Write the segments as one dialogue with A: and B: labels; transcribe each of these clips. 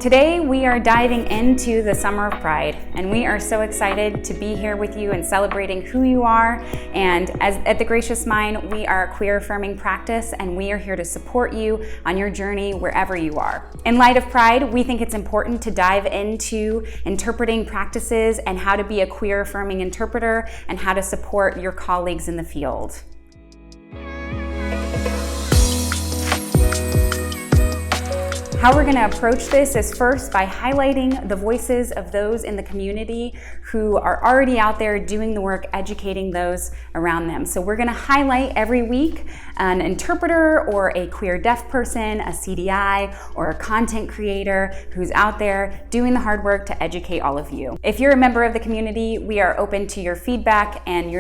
A: Today we are diving into the Summer of Pride, and we are so excited to be here with you and celebrating who you are. And at The Gracious Mind, we are a queer affirming practice, and we are here to support you on your journey wherever you are. In light of Pride, we think it's important to dive into interpreting practices and how to be a queer affirming interpreter and how to support your colleagues in the field. How we're going to approach this is first by highlighting the voices of those in the community who are already out there doing the work, educating those around them. So we're going to highlight every week an interpreter or a queer deaf person, a CDI, or a content creator who's out there doing the hard work to educate all of you. If you're a member of the community, we are open to your feedback and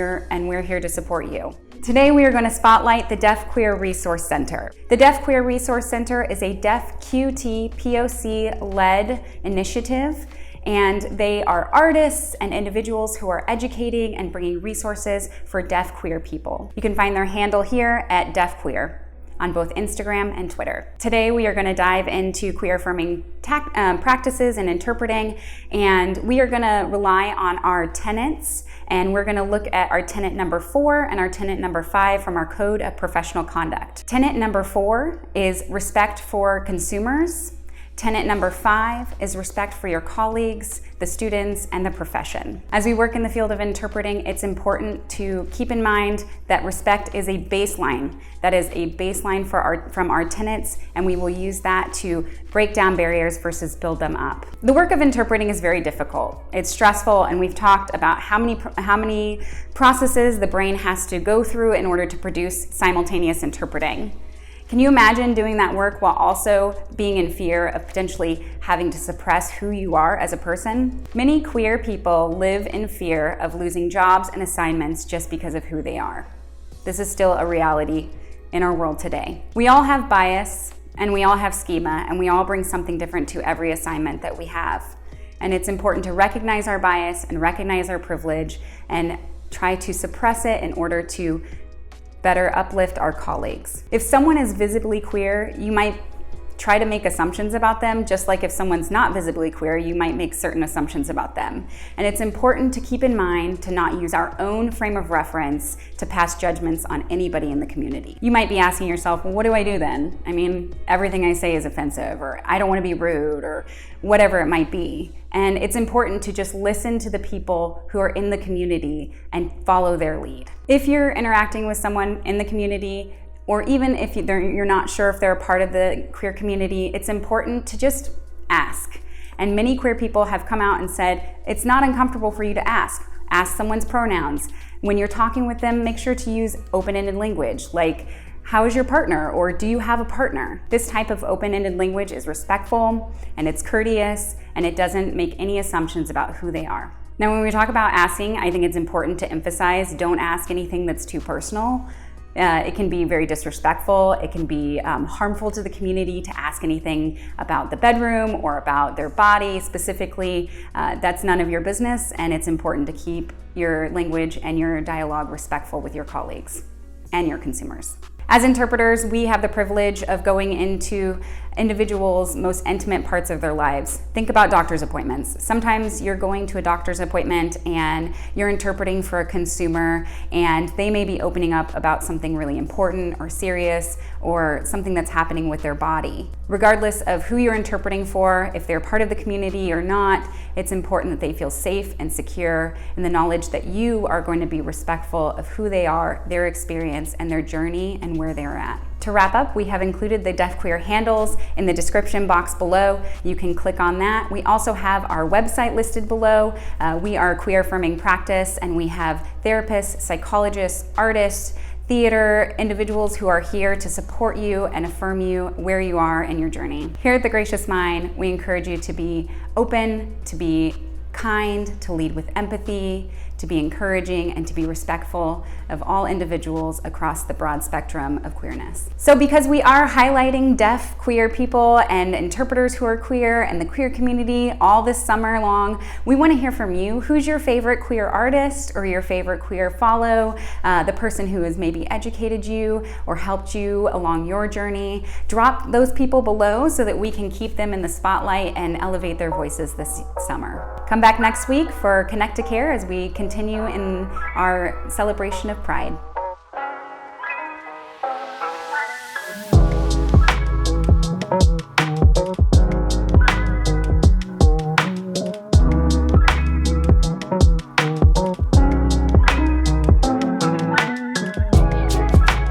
A: we're here to support you. Today we are going to spotlight the Deaf Queer Resource Center. The Deaf Queer Resource Center is a Deaf QT POC-led initiative, and they are artists and individuals who are educating and bringing resources for deaf queer people. You can find their handle here at Deaf Queer on both Instagram and Twitter. Today we are going to dive into queer affirming practices and interpreting, and we are going to rely on our tenets, and we're going to look at our tenet number 4 and our tenet number 5 from our Code of Professional Conduct. Tenet number 4 is respect for consumers. Tenet number 5 is respect for your colleagues, the students, and the profession. As we work in the field of interpreting, it's important to keep in mind that respect is a baseline. That is a baseline from our tenets, and we will use that to break down barriers versus build them up. The work of interpreting is very difficult. It's stressful, and we've talked about how many processes the brain has to go through in order to produce simultaneous interpreting. Can you imagine doing that work while also being in fear of potentially having to suppress who you are as a person? Many queer people live in fear of losing jobs and assignments just because of who they are. This is still a reality in our world today. We all have bias, and we all have schema, and we all bring something different to every assignment that we have. And it's important to recognize our bias and recognize our privilege and try to suppress it in order to better uplift our colleagues. If someone is visibly queer, you might try to make assumptions about them, just like if someone's not visibly queer, you might make certain assumptions about them. And it's important to keep in mind to not use our own frame of reference to pass judgments on anybody in the community. You might be asking yourself, well, what do I do then? I mean, everything I say is offensive, or I don't want to be rude, or whatever it might be. And it's important to just listen to the people who are in the community and follow their lead. If you're interacting with someone in the community, or even if you're not sure if they're a part of the queer community, it's important to just ask. And many queer people have come out and said, it's not uncomfortable for you to ask. Ask someone's pronouns. When you're talking with them, make sure to use open-ended language, like, how is your partner? Or do you have a partner? This type of open-ended language is respectful, and it's courteous, and it doesn't make any assumptions about who they are. Now, when we talk about asking, I think it's important to emphasize, don't ask anything that's too personal. It can be very disrespectful. It can be harmful to the community to ask anything about the bedroom or about their body specifically. That's none of your business, and it's important to keep your language and your dialogue respectful with your colleagues and your consumers. As interpreters, we have the privilege of going into individuals' most intimate parts of their lives. Think about doctor's appointments. Sometimes you're going to a doctor's appointment and you're interpreting for a consumer, and they may be opening up about something really important or serious or something that's happening with their body. Regardless of who you're interpreting for, if they're part of the community or not, it's important that they feel safe and secure in the knowledge that you are going to be respectful of who they are, their experience, and their journey and where they're at. To wrap up, we have included the Deaf Queer handles in the description box below. You can click on that. We also have our website listed below. We are a queer affirming practice, and we have therapists, psychologists, artists, theater, individuals who are here to support you and affirm you where you are in your journey. Here at The Gracious Mind, we encourage you to be open, to be kind, to lead with empathy, to be encouraging, and to be respectful of all individuals across the broad spectrum of queerness. So because we are highlighting deaf queer people and interpreters who are queer and the queer community all this summer long, we want to hear from you. Who's your favorite queer artist or your favorite queer follow? The person who has maybe educated you or helped you along your journey. Drop those people below so that we can keep them in the spotlight and elevate their voices this summer. Come back next week for Connect to Care as we continue in our celebration of Pride.